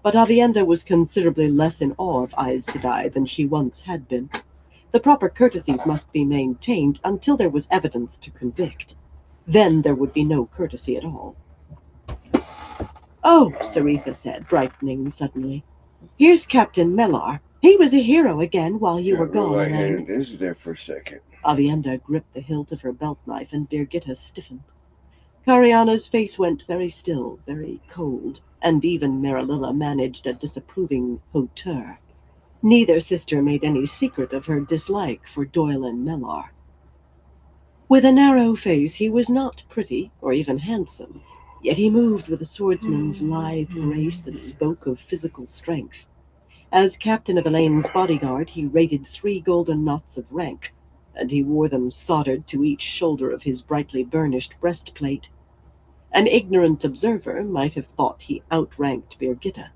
But Avienda was considerably less in awe of Aes Sedai than she once had been. The proper courtesies must be maintained until there was evidence to convict. Then there would be no courtesy at all. "Oh," Saritha said, brightening suddenly. "Here's Captain Mellar. He was a hero again while you were gone, Elaine." Is there for a second. Avienda gripped the hilt of her belt knife, and Birgitta stiffened. Cariana's face went very still, very cold, and even Marililla managed a disapproving hauteur. Neither sister made any secret of her dislike for Doylan Mellar. With a narrow face, he was not pretty or even handsome, yet he moved with a swordsman's lithe grace that spoke of physical strength. As captain of Elaine's bodyguard, he rated 3 golden knots of rank, and he wore them soldered to each shoulder of his brightly burnished breastplate. An ignorant observer might have thought he outranked Birgitta.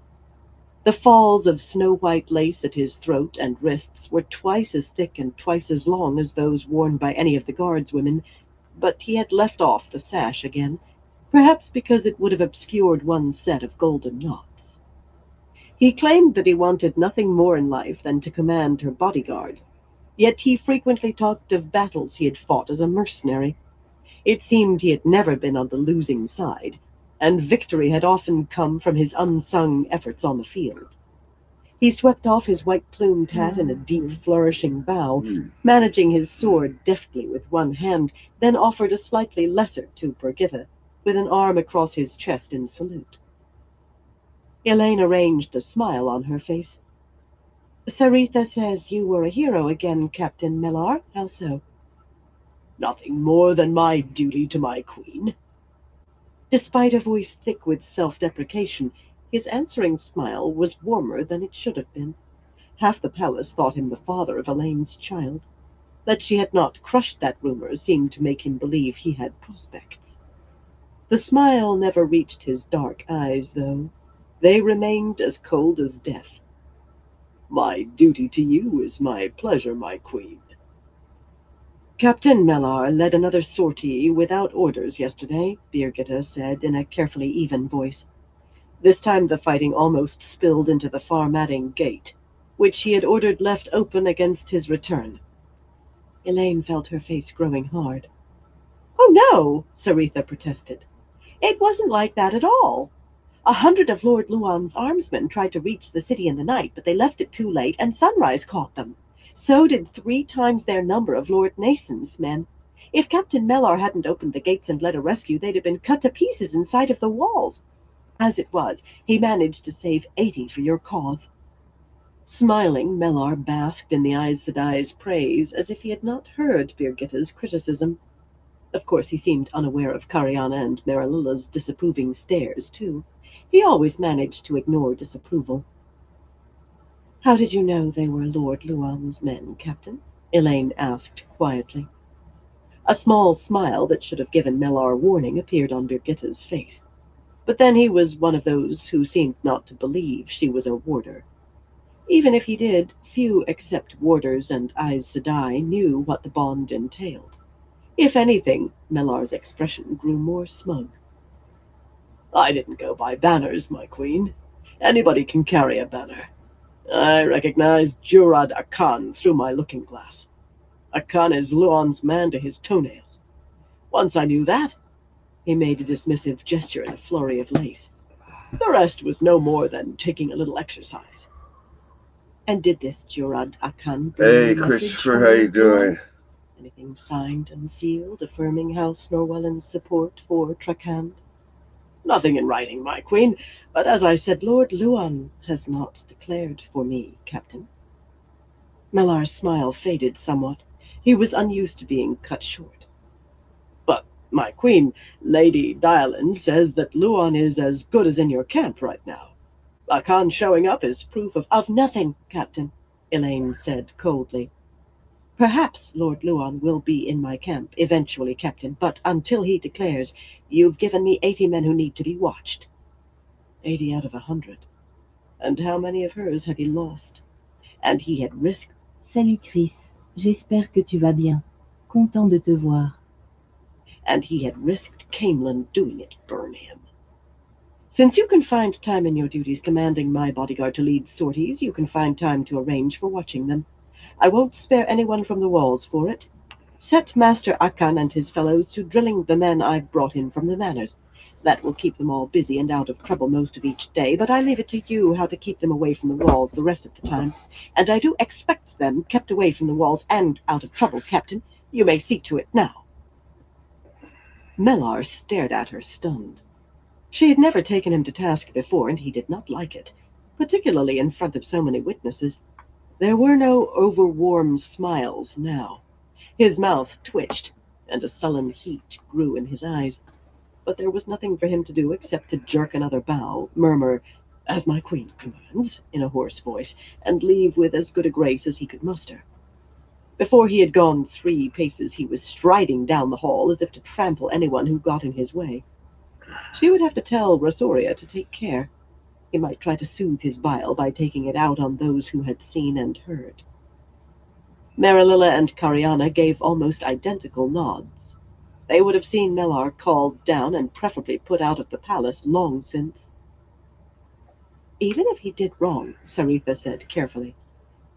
The falls of snow-white lace at his throat and wrists were twice as thick and twice as long as those worn by any of the guardswomen, but he had left off the sash again, perhaps because it would have obscured one set of golden knots. He claimed that he wanted nothing more in life than to command her bodyguard, yet he frequently talked of battles he had fought as a mercenary. It seemed he had never been on the losing side, and victory had often come from his unsung efforts on the field. He swept off his white-plumed hat in a deep, flourishing bow, managing his sword deftly with one hand, then offered a slightly lesser to Birgitta, with an arm across his chest in salute. Elaine arranged a smile on her face. "Saritha says you were a hero again, Captain Mellar. How so?" "Nothing more than my duty to my queen." Despite a voice thick with self-deprecation, his answering smile was warmer than it should have been. Half the palace thought him the father of Elaine's child. That she had not crushed that rumor seemed to make him believe he had prospects. The smile never reached his dark eyes, though. They remained as cold as death. "My duty to you is my pleasure, my queen." "Captain Mellar led another sortie without orders yesterday," Birgitta said in a carefully even voice. This time the fighting almost spilled into the Farmading gate, which he had ordered left open against his return. Elaine felt her face growing hard. "Oh, no," Saritha protested. "It wasn't like that at all. 100 of Lord Luan's armsmen tried to reach the city in the night, but they left it too late, and sunrise caught them. So did 3 times their number of Lord Nason's men. If Captain Mellar hadn't opened the gates and led a rescue, they'd have been cut to pieces inside of the walls. As it was, he managed to save 80 for your cause." Smiling, Mellar basked in the Aes Sedai's praise as if he had not heard Birgitta's criticism. Of course, he seemed unaware of Cariana and Marililla's disapproving stares, too. He always managed to ignore disapproval. "How did you know they were Lord Luan's men, Captain?" Elaine asked quietly. A small smile that should have given Mellar warning appeared on Birgitta's face. But then he was one of those who seemed not to believe she was a warder. Even if he did, few except warders and Aes Sedai knew what the bond entailed. If anything, Mellar's expression grew more smug. "I didn't go by banners, my queen. Anybody can carry a banner. I recognized Jurad Akan through my looking-glass. Akan is Luan's man to his toenails. Once I knew that," he made a dismissive gesture in a flurry of lace. "The rest was no more than taking a little exercise." "And did this Jurad Akan bring Hey, a message Christopher, from how you Lord doing? Luan? Anything signed and sealed affirming House Norwellan's support for Trakand?" Nothing in writing, my queen, but as I said, Lord Luan has not declared for me, Captain. Mellar's smile faded somewhat. He was unused to being cut short. But, my queen, Lady Dialin says that Luan is as good as in your camp right now. Akan showing up is proof of nothing, Captain, Elaine said coldly. Perhaps Lord Luan will be in my camp eventually, Captain, but until he declares, you've given me 80 men who need to be watched. 80 out of 100. And how many of hers have he lost? And he had risked... Salut Chris, j'espère que tu vas bien. Content de te voir. And he had risked Camelin doing it, burn him. Since you can find time in your duties commanding my bodyguard to lead sorties, you can find time to arrange for watching them. I won't spare anyone from the walls for it. Set Master Akan and his fellows to drilling the men I've brought in from the manors. That will keep them all busy and out of trouble most of each day, but I leave it to you how to keep them away from the walls the rest of the time. And I do expect them kept away from the walls and out of trouble, Captain. You may see to it now. Mellar stared at her, stunned. She had never taken him to task before, and he did not like it, particularly in front of so many witnesses. There were no overwarm smiles now. His mouth twitched, and a sullen heat grew in his eyes. But there was nothing for him to do except to jerk another bow, murmur, "As my queen commands," in a hoarse voice, and leave with as good a grace as he could muster. Before he had gone 3 paces, he was striding down the hall as if to trample anyone who got in his way. She would have to tell Rosoria to take care. He might try to soothe his bile by taking it out on those who had seen and heard. Marililla and Cariana gave almost identical nods. They would have seen Mellar called down and preferably put out of the palace long since. Even if he did wrong, Saritha said carefully,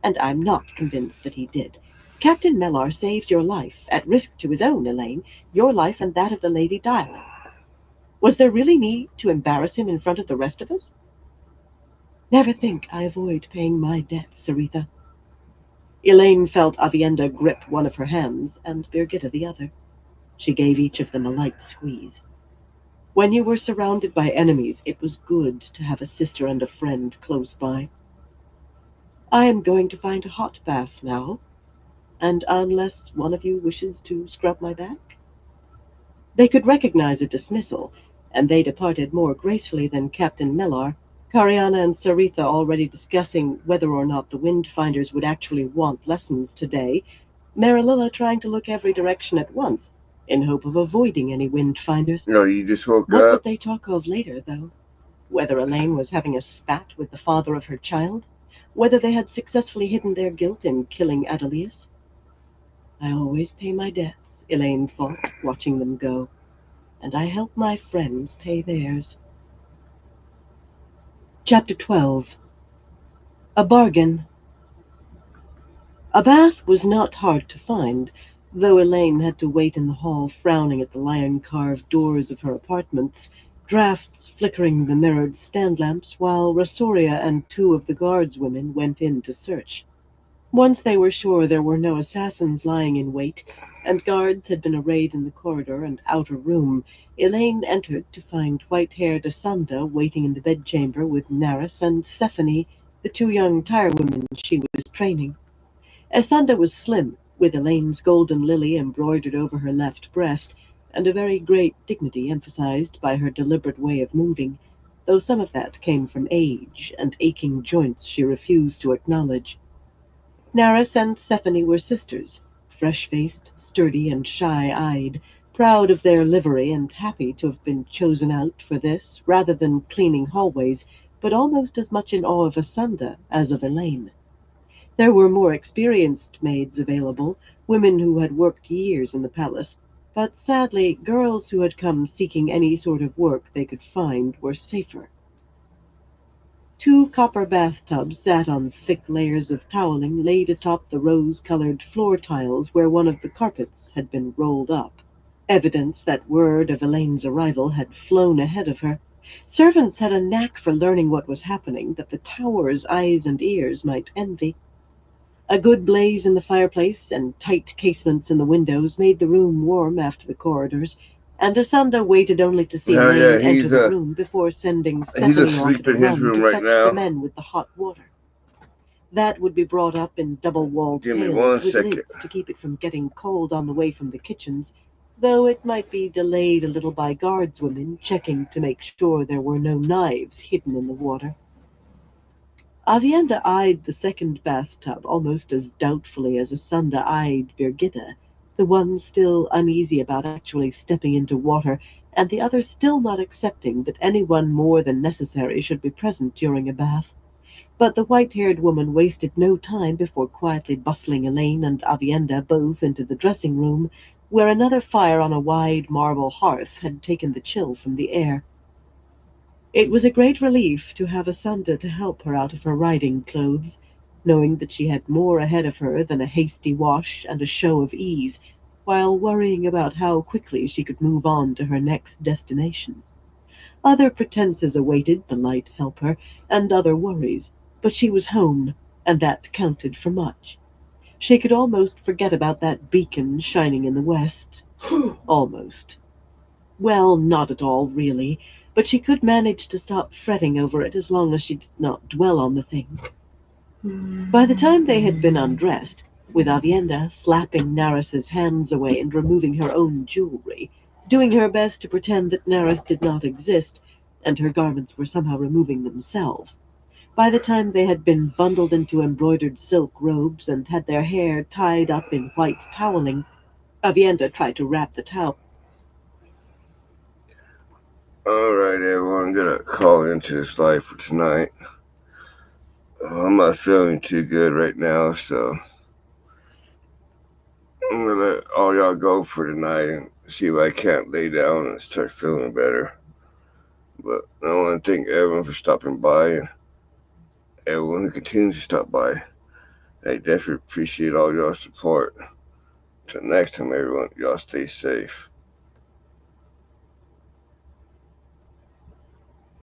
and I'm not convinced that he did. Captain Mellar saved your life, at risk to his own, Elaine, your life and that of the Lady Dialin. Was there really need to embarrass him in front of the rest of us? Never think I avoid paying my debts, Saritha. Elaine felt Avienda grip one of her hands and Birgitta the other. She gave each of them a light squeeze. When you were surrounded by enemies, it was good to have a sister and a friend close by. I am going to find a hot bath now, and unless one of you wishes to scrub my back. They could recognize a dismissal, and they departed more gracefully than Captain Mellar, Cariana and Saritha already discussing whether or not the Windfinders would actually want lessons today, Marililla trying to look every direction at once, in hope of avoiding any Windfinders. No, you just woke What up. would they talk of later, though? Whether Elaine was having a spat with the father of her child? Whether they had successfully hidden their guilt in killing Adelius? I always pay my debts, Elaine thought, watching them go, and I help my friends pay theirs. Chapter 12. A Bargain. A bath was not hard to find, though Elaine had to wait in the hall frowning at the lion-carved doors of her apartments, drafts flickering the mirrored stand lamps, while Rosoria and 2 of the guards women went in to search. Once they were sure there were no assassins lying in wait, and guards had been arrayed in the corridor and outer room, Elaine entered to find white-haired Asanda waiting in the bedchamber with Naris and Stephanie, the 2 young tirewomen she was training. Asanda was slim, with Elaine's golden lily embroidered over her left breast, and a very great dignity emphasized by her deliberate way of moving, though some of that came from age and aching joints she refused to acknowledge. Naris and Stephanie were sisters, fresh-faced, sturdy, and shy-eyed, proud of their livery and happy to have been chosen out for this rather than cleaning hallways, but almost as much in awe of Asanda as of Elaine. There were more experienced maids available, women who had worked years in the palace, but sadly, girls who had come seeking any sort of work they could find were safer. 2 copper bathtubs sat on thick layers of toweling laid atop the rose-colored floor tiles where one of the carpets had been rolled up, evidence that word of Elaine's arrival had flown ahead of her. Servants had a knack for learning what was happening that the tower's eyes and ears might envy. A good blaze in the fireplace and tight casements in the windows made the room warm after the corridors, and Asanda waited only to see Hell yeah, Lane enter the room before sending he's Stephanie off asleep at a in his run room to right fetch the now. men with the hot water. That would be brought up in double-walled Give me 1 pails with second. lids to keep it from getting cold on the way from the kitchens, though it might be delayed a little by guardswomen checking to make sure there were no knives hidden in the water. Avienda eyed the second bathtub almost as doubtfully as Asunda eyed Birgitta, the one still uneasy about actually stepping into water, and the other still not accepting that anyone more than necessary should be present during a bath. But the white-haired woman wasted no time before quietly bustling Elaine and Avienda both into the dressing-room, where another fire on a wide marble hearth had taken the chill from the air. It was a great relief to have Asunda to help her out of her riding clothes, knowing that she had more ahead of her than a hasty wash and a show of ease, while worrying about how quickly she could move on to her next destination. Other pretenses awaited the light helper, and other worries, but she was home, and that counted for much. She could almost forget about that beacon shining in the west. Almost. Well, not at all, really, but she could manage to stop fretting over it as long as she did not dwell on the thing. By the time they had been undressed, with Avienda slapping Naris's hands away and removing her own jewelry, doing her best to pretend that Naris did not exist, and her garments were somehow removing themselves. By the time they had been bundled into embroidered silk robes and had their hair tied up in white toweling, Avienda tried to wrap the towel. Alright, everyone, I'm gonna call into this live for tonight. I'm not feeling too good right now, so I'm gonna let all y'all go for tonight and see if I can't lay down and start feeling better. But I want to thank everyone for stopping by and everyone who continues to stop by. I definitely appreciate all y'all support. Till next time, everyone, y'all stay safe.